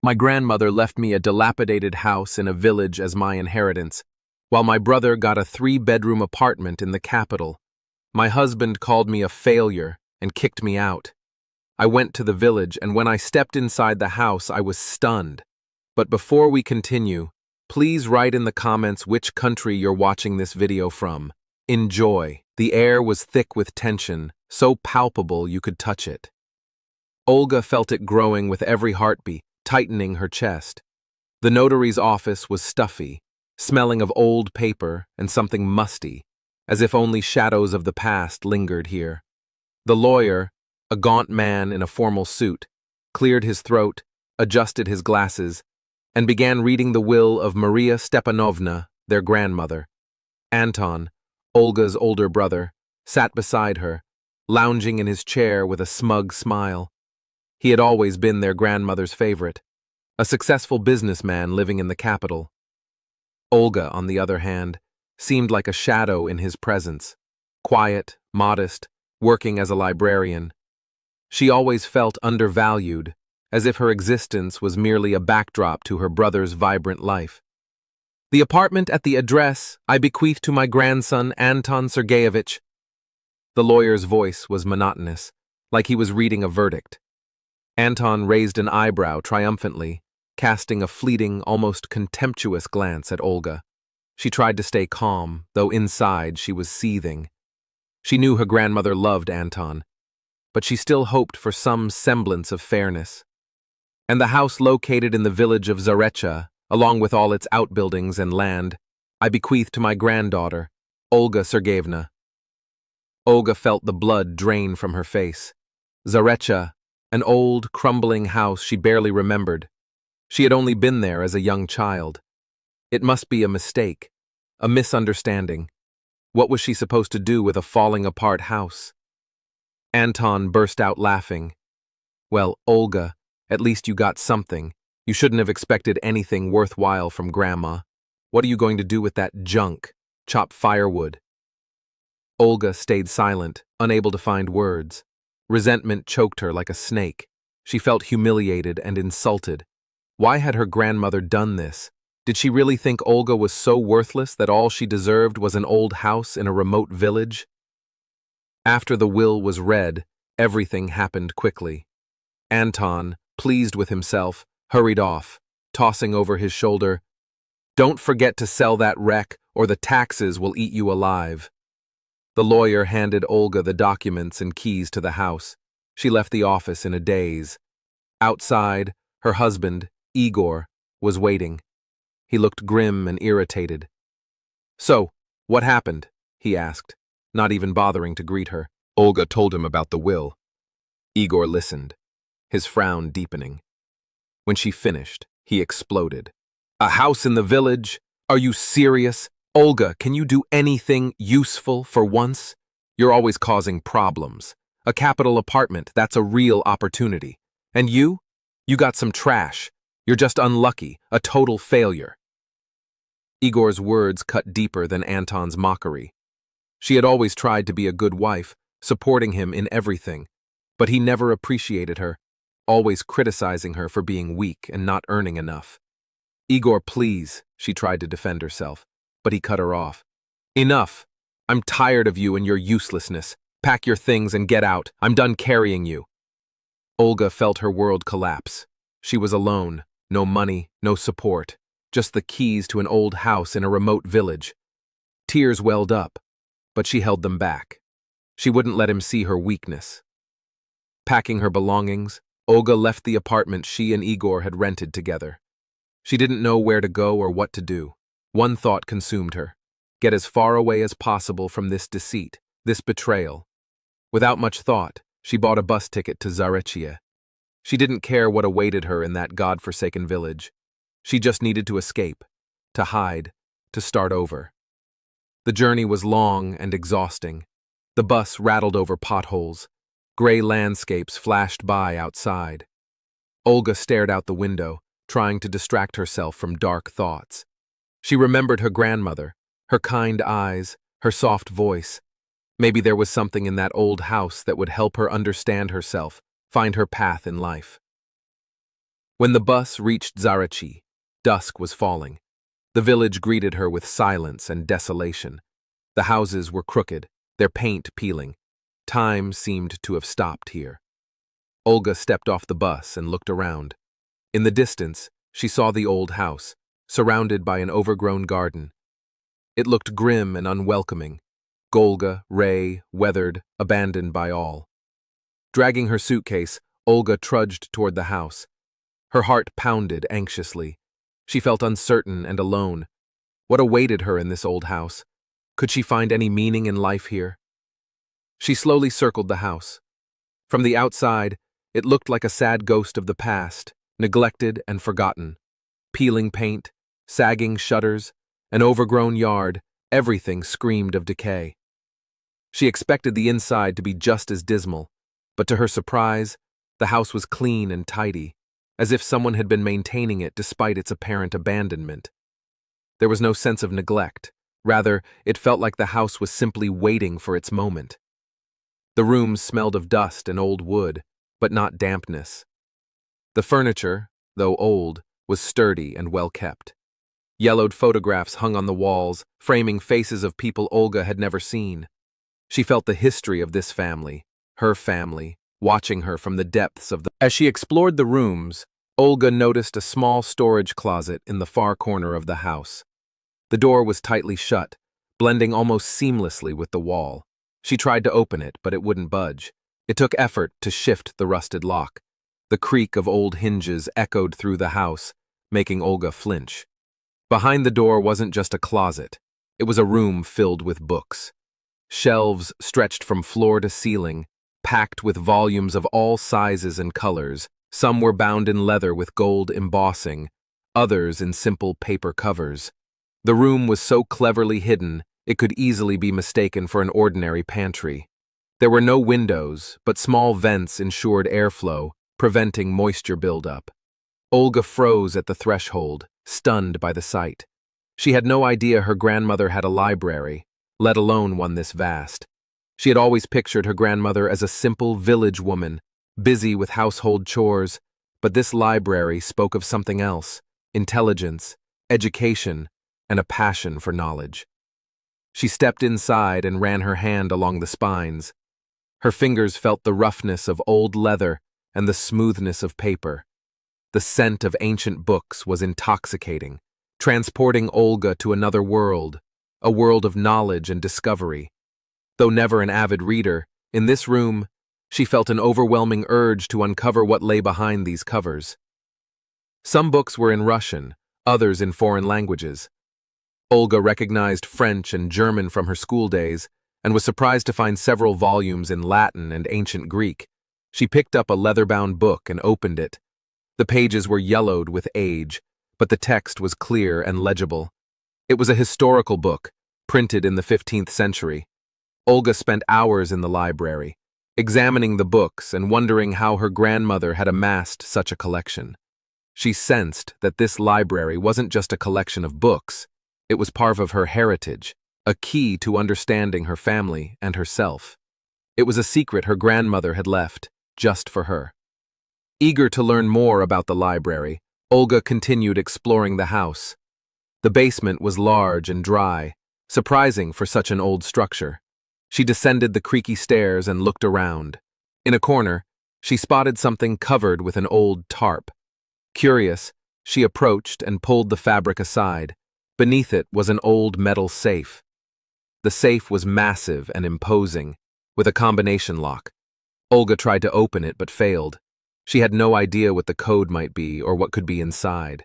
My grandmother left me a dilapidated house in a village as my inheritance, while my brother got a 3-bedroom apartment in the capital. My husband called me a failure and kicked me out. I went to the village, and when I stepped inside the house, I was stunned. But before we continue, please write in the comments which country you're watching this video from. Enjoy. The air was thick with tension, so palpable you could touch it. Olga felt it growing with every heartbeat, tightening her chest. The notary's office was stuffy, smelling of old paper and something musty, as if only shadows of the past lingered here. The lawyer, a gaunt man in a formal suit, cleared his throat, adjusted his glasses, and began reading the will of Maria Stepanovna, their grandmother. Anton, Olga's older brother, sat beside her, lounging in his chair with a smug smile. He had always been their grandmother's favorite, a successful businessman living in the capital. Olga, on the other hand, seemed like a shadow in his presence, quiet, modest, working as a librarian. She always felt undervalued, as if her existence was merely a backdrop to her brother's vibrant life. The apartment at the address I bequeath to my grandson Anton Sergeyevich. The lawyer's voice was monotonous, like he was reading a verdict. Anton raised an eyebrow triumphantly, casting a fleeting, almost contemptuous glance at Olga. She tried to stay calm, though inside she was seething. She knew her grandmother loved Anton, but she still hoped for some semblance of fairness. And the house located in the village of Zarecha, along with all its outbuildings and land, I bequeath to my granddaughter, Olga Sergeyevna. Olga felt the blood drain from her face. Zarecha, an old, crumbling house she barely remembered. She had only been there as a young child. It must be a mistake, a misunderstanding. What was she supposed to do with a falling-apart house? Anton burst out laughing. Well, Olga, at least you got something. You shouldn't have expected anything worthwhile from Grandma. What are you going to do with that junk? Chop firewood. Olga stayed silent, unable to find words. Resentment choked her like a snake. She felt humiliated and insulted. Why had her grandmother done this? Did she really think Olga was so worthless that all she deserved was an old house in a remote village? After the will was read, everything happened quickly. Anton, pleased with himself, hurried off, tossing over his shoulder, "Don't forget to sell that wreck, or the taxes will eat you alive." The lawyer handed Olga the documents and keys to the house. She left the office in a daze. Outside, her husband, Igor, was waiting. He looked grim and irritated. "So, what happened?" he asked, not even bothering to greet her. Olga told him about the will. Igor listened, his frown deepening. When she finished, he exploded. "A house in the village? Are you serious? Olga, can you do anything useful for once? You're always causing problems. A capital apartment, that's a real opportunity. And you? You got some trash. You're just unlucky, a total failure." Igor's words cut deeper than Anton's mockery. She had always tried to be a good wife, supporting him in everything, but he never appreciated her, always criticizing her for being weak and not earning enough. "Igor, please," she tried to defend herself, but he cut her off. "Enough! I'm tired of you and your uselessness. Pack your things and get out. I'm done carrying you." Olga felt her world collapse. She was alone, no money, no support, just the keys to an old house in a remote village. Tears welled up, but she held them back. She wouldn't let him see her weakness. Packing her belongings, Olga left the apartment she and Igor had rented together. She didn't know where to go or what to do. One thought consumed her: get as far away as possible from this deceit, this betrayal. Without much thought, she bought a bus ticket to Zarecha. She didn't care what awaited her in that god-forsaken village. She just needed to escape, to hide, to start over. The journey was long and exhausting. The bus rattled over potholes. Gray landscapes flashed by outside. Olga stared out the window, trying to distract herself from dark thoughts. She remembered her grandmother, her kind eyes, her soft voice. Maybe there was something in that old house that would help her understand herself, find her path in life. When the bus reached Zarachi, dusk was falling. The village greeted her with silence and desolation. The houses were crooked, their paint peeling. Time seemed to have stopped here. Olga stepped off the bus and looked around. In the distance, she saw the old house, surrounded by an overgrown garden. It looked grim and unwelcoming. Golga, Ray, weathered, abandoned by all. Dragging her suitcase, Olga trudged toward the house. Her heart pounded anxiously. She felt uncertain and alone. What awaited her in this old house? Could she find any meaning in life here? She slowly circled the house. From the outside, it looked like a sad ghost of the past, neglected and forgotten. Peeling paint, sagging shutters, an overgrown yard, everything screamed of decay. She expected the inside to be just as dismal, but to her surprise, the house was clean and tidy, as if someone had been maintaining it despite its apparent abandonment. There was no sense of neglect. Rather, it felt like the house was simply waiting for its moment. The rooms smelled of dust and old wood, but not dampness. The furniture, though old, was sturdy and well kept. Yellowed photographs hung on the walls, framing faces of people Olga had never seen. She felt the history of this family, her family, watching her from the depths of the... As she explored the rooms, Olga noticed a small storage closet in the far corner of the house. The door was tightly shut, blending almost seamlessly with the wall. She tried to open it, but it wouldn't budge. It took effort to shift the rusted lock. The creak of old hinges echoed through the house, making Olga flinch. Behind the door wasn't just a closet. It was a room filled with books. Shelves stretched from floor to ceiling, packed with volumes of all sizes and colors. Some were bound in leather with gold embossing, others in simple paper covers. The room was so cleverly hidden, it could easily be mistaken for an ordinary pantry. There were no windows, but small vents ensured airflow, preventing moisture buildup. Olga froze at the threshold, stunned by the sight. She had no idea her grandmother had a library, let alone one this vast. She had always pictured her grandmother as a simple village woman, busy with household chores, but this library spoke of something else: intelligence, education, and a passion for knowledge. She stepped inside and ran her hand along the spines. Her fingers felt the roughness of old leather and the smoothness of paper. The scent of ancient books was intoxicating, transporting Olga to another world, a world of knowledge and discovery. Though never an avid reader, in this room, she felt an overwhelming urge to uncover what lay behind these covers. Some books were in Russian, others in foreign languages. Olga recognized French and German from her school days and was surprised to find several volumes in Latin and ancient Greek. She picked up a leather-bound book and opened it. The pages were yellowed with age, but the text was clear and legible. It was a historical book, printed in the 15th century. Olga spent hours in the library, examining the books and wondering how her grandmother had amassed such a collection. She sensed that this library wasn't just a collection of books. It was part of her heritage, a key to understanding her family and herself. It was a secret her grandmother had left, just for her. Eager to learn more about the library, Olga continued exploring the house. The basement was large and dry, surprising for such an old structure. She descended the creaky stairs and looked around. In a corner, she spotted something covered with an old tarp. Curious, she approached and pulled the fabric aside. Beneath it was an old metal safe. The safe was massive and imposing, with a combination lock. Olga tried to open it but failed. She had no idea what the code might be or what could be inside.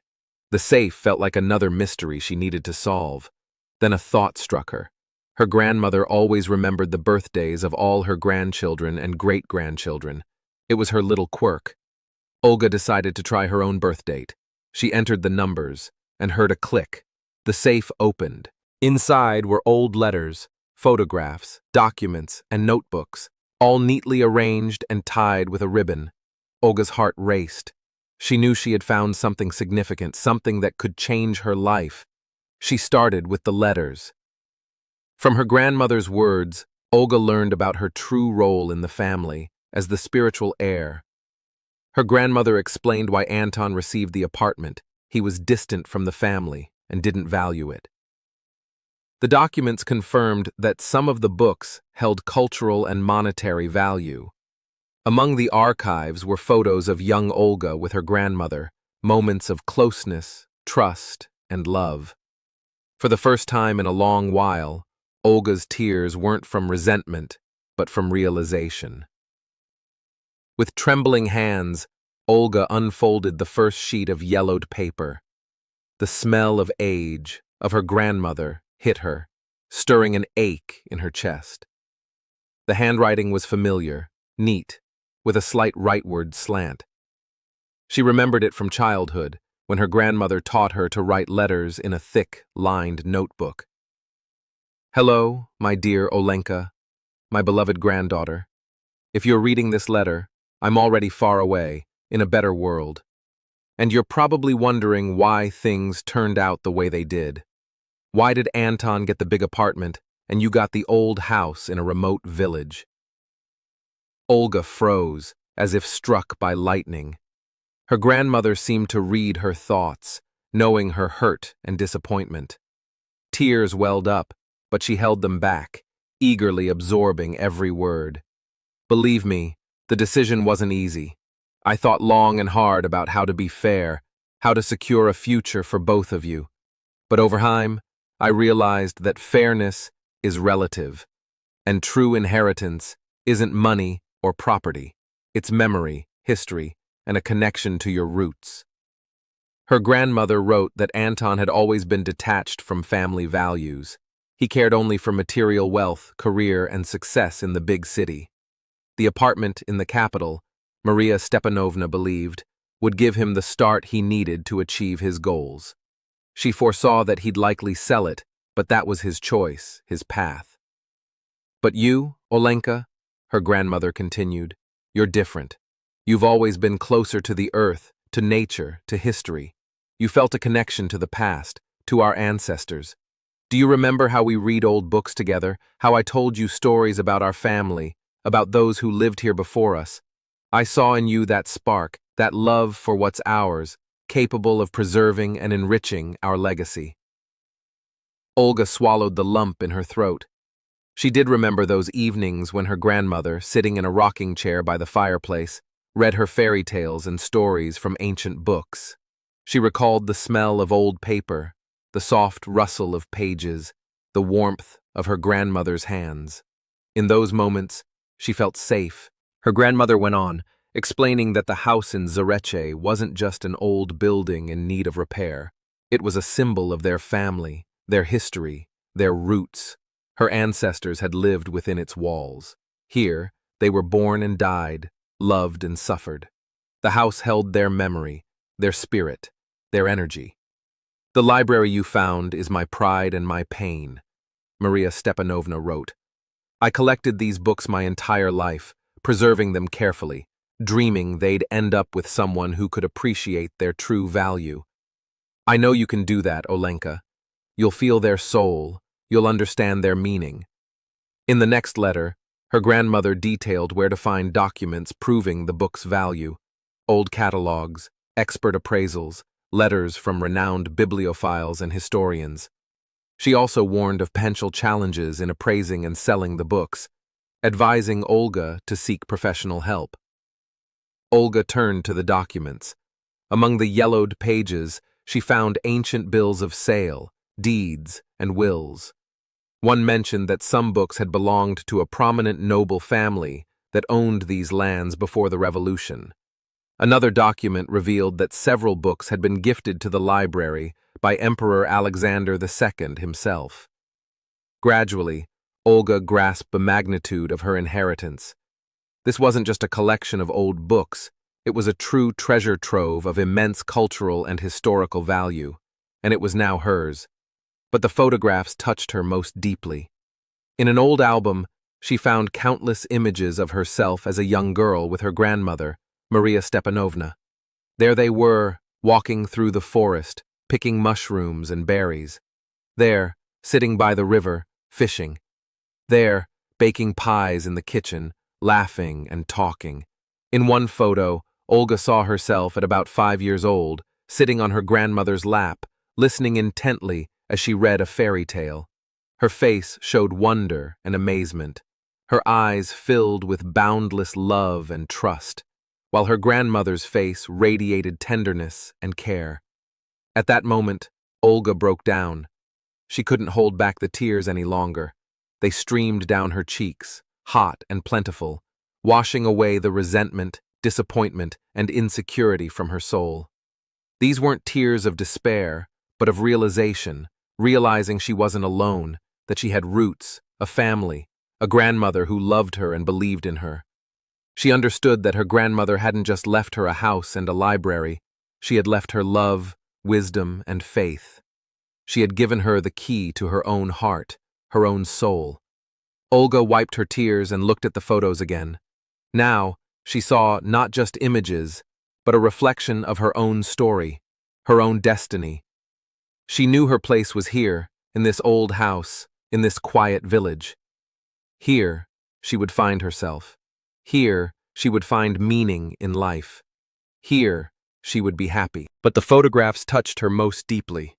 The safe felt like another mystery she needed to solve. Then a thought struck her. Her grandmother always remembered the birthdays of all her grandchildren and great-grandchildren. It was her little quirk. Olga decided to try her own birth date. She entered the numbers and heard a click. The safe opened. Inside were old letters, photographs, documents, and notebooks, all neatly arranged and tied with a ribbon. Olga's heart raced. She knew she had found something significant, something that could change her life. She started with the letters. From her grandmother's words, Olga learned about her true role in the family as the spiritual heir. Her grandmother explained why Anton received the apartment. He was distant from the family and didn't value it. The documents confirmed that some of the books held cultural and monetary value. Among the archives were photos of young Olga with her grandmother, moments of closeness, trust, and love. For the first time in a long while, Olga's tears weren't from resentment, but from realization. With trembling hands, Olga unfolded the first sheet of yellowed paper. The smell of age, of her grandmother, hit her, stirring an ache in her chest. The handwriting was familiar, neat, with a slight rightward slant. She remembered it from childhood, when her grandmother taught her to write letters in a thick, lined notebook. Hello, my dear Olenka, my beloved granddaughter. If you're reading this letter, I'm already far away, in a better world. And you're probably wondering why things turned out the way they did. Why did Anton get the big apartment, and you got the old house in a remote village? Olga froze, as if struck by lightning. Her grandmother seemed to read her thoughts, knowing her hurt and disappointment. Tears welled up, but she held them back, eagerly absorbing every word. Believe me, the decision wasn't easy. I thought long and hard about how to be fair, how to secure a future for both of you. But over time, I realized that fairness is relative, and true inheritance isn't money or property. It's memory, history, and a connection to your roots. Her grandmother wrote that Anton had always been detached from family values. He cared only for material wealth, career, and success in the big city. The apartment in the capital, Maria Stepanovna believed, would give him the start he needed to achieve his goals. She foresaw that he'd likely sell it, but that was his choice, his path. But you, Olenka, her grandmother continued, you're different. You've always been closer to the earth, to nature, to history. You felt a connection to the past, to our ancestors. Do you remember how we read old books together, how I told you stories about our family, about those who lived here before us? I saw in you that spark, that love for what's ours, capable of preserving and enriching our legacy. Olga swallowed the lump in her throat. She did remember those evenings when her grandmother, sitting in a rocking chair by the fireplace, read her fairy tales and stories from ancient books. She recalled the smell of old paper, the soft rustle of pages, the warmth of her grandmother's hands. In those moments, she felt safe. Her grandmother went on, explaining that the house in Zareche wasn't just an old building in need of repair. It was a symbol of their family, their history, their roots. Her ancestors had lived within its walls. Here, they were born and died, loved and suffered. The house held their memory, their spirit, their energy. The library you found is my pride and my pain, Maria Stepanovna wrote. I collected these books my entire life, preserving them carefully, dreaming they'd end up with someone who could appreciate their true value. I know you can do that, Olenka. You'll feel their soul, you'll understand their meaning. In the next letter, her grandmother detailed where to find documents proving the book's value: old catalogs, expert appraisals, letters from renowned bibliophiles and historians. She also warned of potential challenges in appraising and selling the books, advising Olga to seek professional help. Olga turned to the documents. Among the yellowed pages, she found ancient bills of sale, deeds, and wills. One mentioned that some books had belonged to a prominent noble family that owned these lands before the Revolution. Another document revealed that several books had been gifted to the library by Emperor Alexander II himself. Gradually, Olga grasped the magnitude of her inheritance. This wasn't just a collection of old books, it was a true treasure trove of immense cultural and historical value, and it was now hers. But the photographs touched her most deeply. In an old album, she found countless images of herself as a young girl with her grandmother, Maria Stepanovna. There they were, walking through the forest, picking mushrooms and berries. There, sitting by the river, fishing. There, baking pies in the kitchen, laughing and talking. In one photo, Olga saw herself at about 5 years old, sitting on her grandmother's lap, listening intently as she read a fairy tale. Her face showed wonder and amazement. Her eyes filled with boundless love and trust, while her grandmother's face radiated tenderness and care. At that moment, Olga broke down. She couldn't hold back the tears any longer. They streamed down her cheeks, hot and plentiful, washing away the resentment, disappointment, and insecurity from her soul. These weren't tears of despair, but of realization, realizing she wasn't alone, that she had roots, a family, a grandmother who loved her and believed in her. She understood that her grandmother hadn't just left her a house and a library, she had left her love, wisdom, and faith. She had given her the key to her own heart, her own soul. Olga wiped her tears and looked at the photos again. Now, she saw not just images, but a reflection of her own story, her own destiny. She knew her place was here, in this old house, in this quiet village. Here, she would find herself. Here, she would find meaning in life. Here, she would be happy. But the photographs touched her most deeply.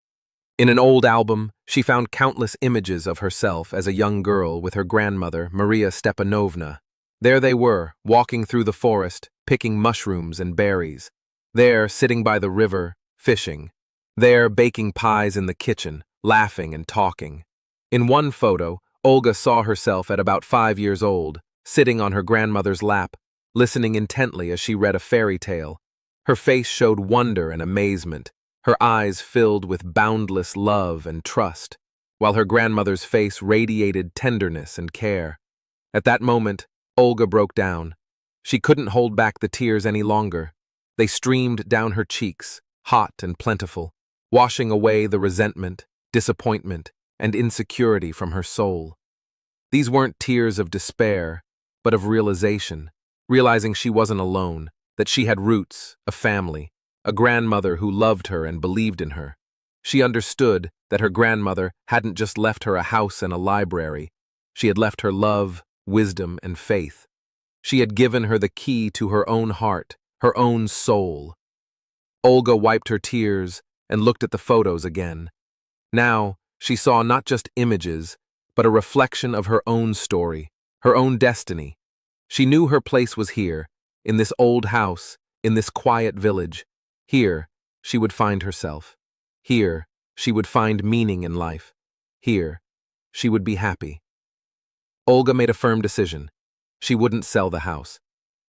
In an old album, she found countless images of herself as a young girl with her grandmother, Maria Stepanovna. There they were, walking through the forest, picking mushrooms and berries. There, sitting by the river, fishing. There, baking pies in the kitchen, laughing and talking. In one photo, Olga saw herself at about 5 years old, sitting on her grandmother's lap, listening intently as she read a fairy tale. Her face showed wonder and amazement, her eyes filled with boundless love and trust, while her grandmother's face radiated tenderness and care. At that moment, Olga broke down. She couldn't hold back the tears any longer. They streamed down her cheeks, hot and plentiful, washing away the resentment, disappointment, and insecurity from her soul. These weren't tears of despair, but of realization, realizing she wasn't alone, that she had roots, a family, a grandmother who loved her and believed in her. She understood that her grandmother hadn't just left her a house and a library. She had left her love, wisdom, and faith. She had given her the key to her own heart, her own soul. Olga wiped her tears and looked at the photos again. Now, she saw not just images, but a reflection of her own story, her own destiny. She knew her place was here, in this old house, in this quiet village. Here, she would find herself. Here, she would find meaning in life. Here, she would be happy. Olga made a firm decision. She wouldn't sell the house.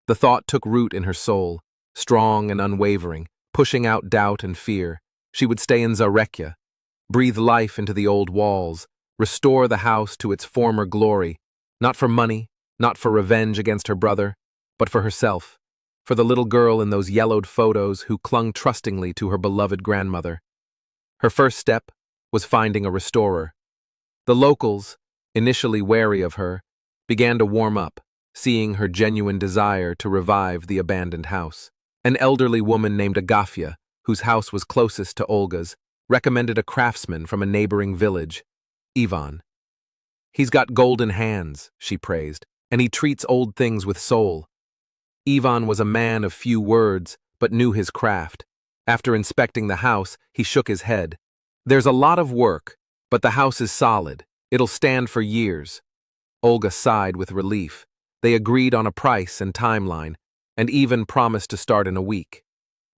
The thought took root in her soul, strong and unwavering, pushing out doubt and fear. She would stay in Zarekya, breathe life into the old walls, restore the house to its former glory, not for money, not for revenge against her brother, but for herself, for the little girl in those yellowed photos who clung trustingly to her beloved grandmother. Her first step was finding a restorer. The locals, initially wary of her, began to warm up, seeing her genuine desire to revive the abandoned house. An elderly woman named Agafya, whose house was closest to Olga's, recommended a craftsman from a neighboring village, Ivan. "He's got golden hands," she praised, "and he treats old things with soul." Ivan was a man of few words, but knew his craft. After inspecting the house, he shook his head. "There's a lot of work, but the house is solid. It'll stand for years." Olga sighed with relief. They agreed on a price and timeline, and even promised to start in a week.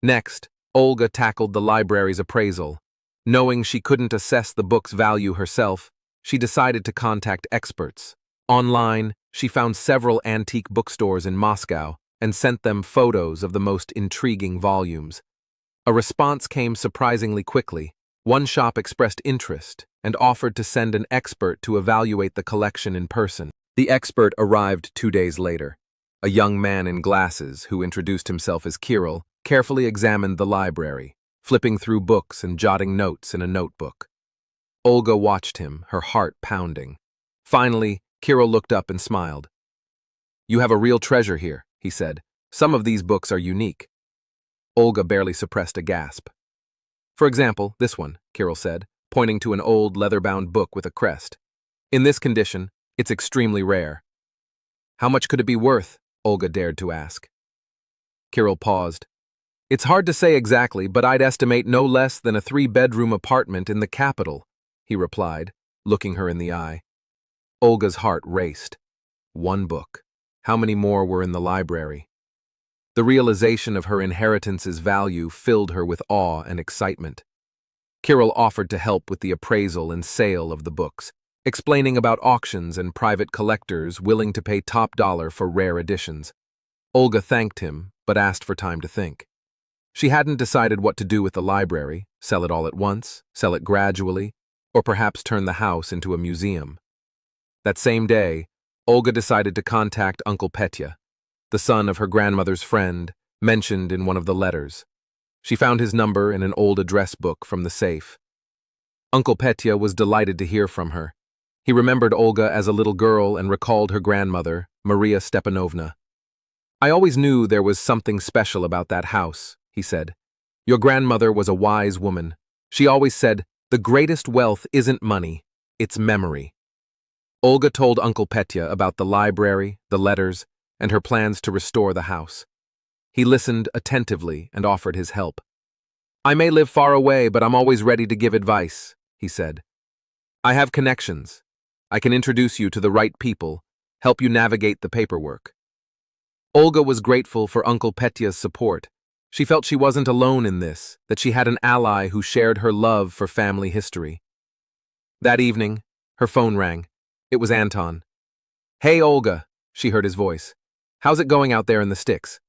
Next, Olga tackled the library's appraisal. Knowing she couldn't assess the book's value herself, she decided to contact experts. Online, she found several antique bookstores in Moscow and sent them photos of the most intriguing volumes. A response came surprisingly quickly. One shop expressed interest and offered to send an expert to evaluate the collection in person. The expert arrived 2 days later. A young man in glasses, who introduced himself as Kirill, carefully examined the library, flipping through books and jotting notes in a notebook. Olga watched him, her heart pounding. Finally, Kirill looked up and smiled. "You have a real treasure here," he said. "Some of these books are unique." Olga barely suppressed a gasp. "For example, this one," Kirill said, pointing to an old leather-bound book with a crest. "In this condition, it's extremely rare." "How much could it be worth?" Olga dared to ask. Kirill paused. It's hard to say exactly, but I'd estimate no less than a 3-bedroom apartment in the capital, he replied, looking her in the eye. Olga's heart raced. 1 book. How many more were in the library? The realization of her inheritance's value filled her with awe and excitement. Kirill offered to help with the appraisal and sale of the books, explaining about auctions and private collectors willing to pay top dollar for rare editions. Olga thanked him, but asked for time to think. She hadn't decided what to do with the library, sell it all at once, sell it gradually, or perhaps turn the house into a museum. That same day, Olga decided to contact Uncle Petya, the son of her grandmother's friend, mentioned in one of the letters. She found his number in an old address book from the safe. Uncle Petya was delighted to hear from her. He remembered Olga as a little girl and recalled her grandmother, Maria Stepanovna. I always knew there was something special about that house, he said. Your grandmother was a wise woman. She always said, the greatest wealth isn't money, it's memory. Olga told Uncle Petya about the library, the letters, and her plans to restore the house. He listened attentively and offered his help. I may live far away, but I'm always ready to give advice, he said. I have connections. I can introduce you to the right people, help you navigate the paperwork. Olga was grateful for Uncle Petya's support. She felt she wasn't alone in this, that she had an ally who shared her love for family history. That evening, her phone rang. It was Anton. Hey, Olga, she heard his voice. How's it going out there in the sticks?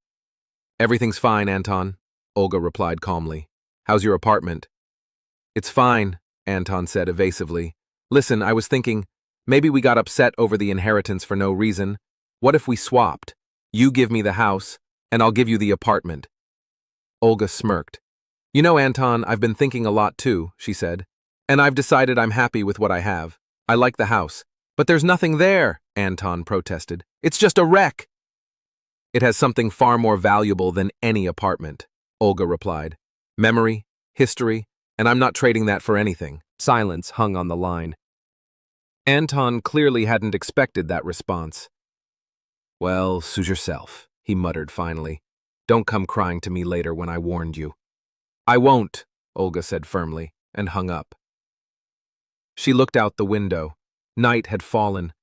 Everything's fine, Anton, Olga replied calmly. How's your apartment? It's fine, Anton said evasively. Listen, I was thinking, maybe we got upset over the inheritance for no reason. What if we swapped? You give me the house, and I'll give you the apartment. Olga smirked. You know, Anton, I've been thinking a lot too, she said. And I've decided I'm happy with what I have. I like the house. But there's nothing there, Anton protested. It's just a wreck. It has something far more valuable than any apartment, Olga replied. Memory, history, and I'm not trading that for anything. Silence hung on the line. Anton clearly hadn't expected that response. Well, suit yourself, he muttered finally. Don't come crying to me later when I warned you. I won't, Olga said firmly, and hung up. She looked out the window. Night had fallen.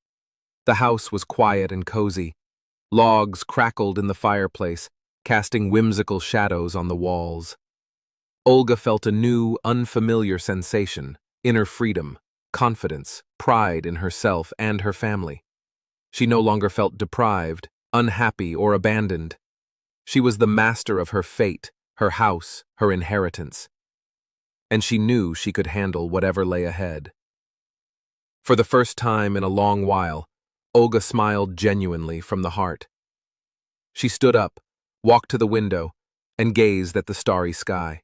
The house was quiet and cozy. Logs crackled in the fireplace, casting whimsical shadows on the walls. Olga felt a new, unfamiliar sensation, inner freedom, confidence, pride in herself and her family. She no longer felt deprived, unhappy, or abandoned. She was the master of her fate, her house, her inheritance. And she knew she could handle whatever lay ahead. For the first time in a long while, Olga smiled genuinely from the heart. She stood up, walked to the window, and gazed at the starry sky.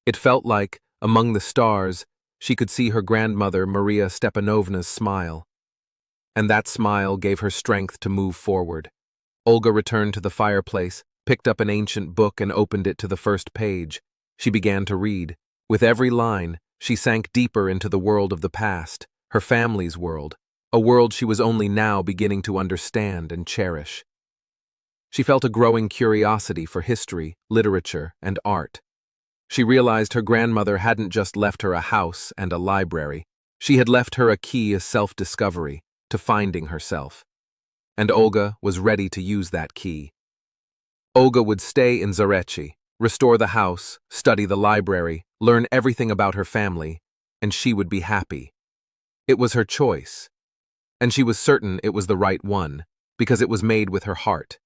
It felt like, among the stars, she could see her grandmother Maria Stepanovna's smile. And that smile gave her strength to move forward. Olga returned to the fireplace, picked up an ancient book and opened it to the first page. She began to read. With every line, she sank deeper into the world of the past, her family's world, a world she was only now beginning to understand and cherish. She felt a growing curiosity for history, literature, and art. She realized her grandmother hadn't just left her a house and a library. She had left her a key to self-discovery, to finding herself. And Olga was ready to use that key. Olga would stay in Zarechi, restore the house, study the library, learn everything about her family, and she would be happy. It was her choice, and she was certain it was the right one, because it was made with her heart.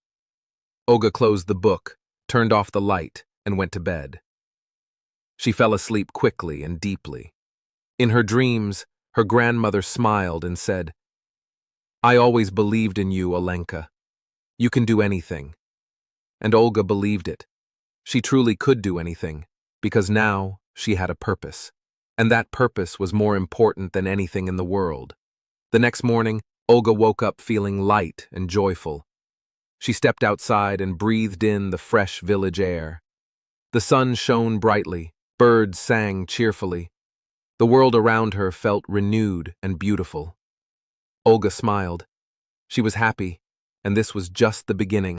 Olga closed the book, turned off the light, and went to bed. She fell asleep quickly and deeply. In her dreams, her grandmother smiled and said, I always believed in you, Olenka. You can do anything. And Olga believed it. She truly could do anything, because now she had a purpose. And that purpose was more important than anything in the world. The next morning, Olga woke up feeling light and joyful. She stepped outside and breathed in the fresh village air. The sun shone brightly, birds sang cheerfully. The world around her felt renewed and beautiful. Olga smiled. She was happy, and this was just the beginning.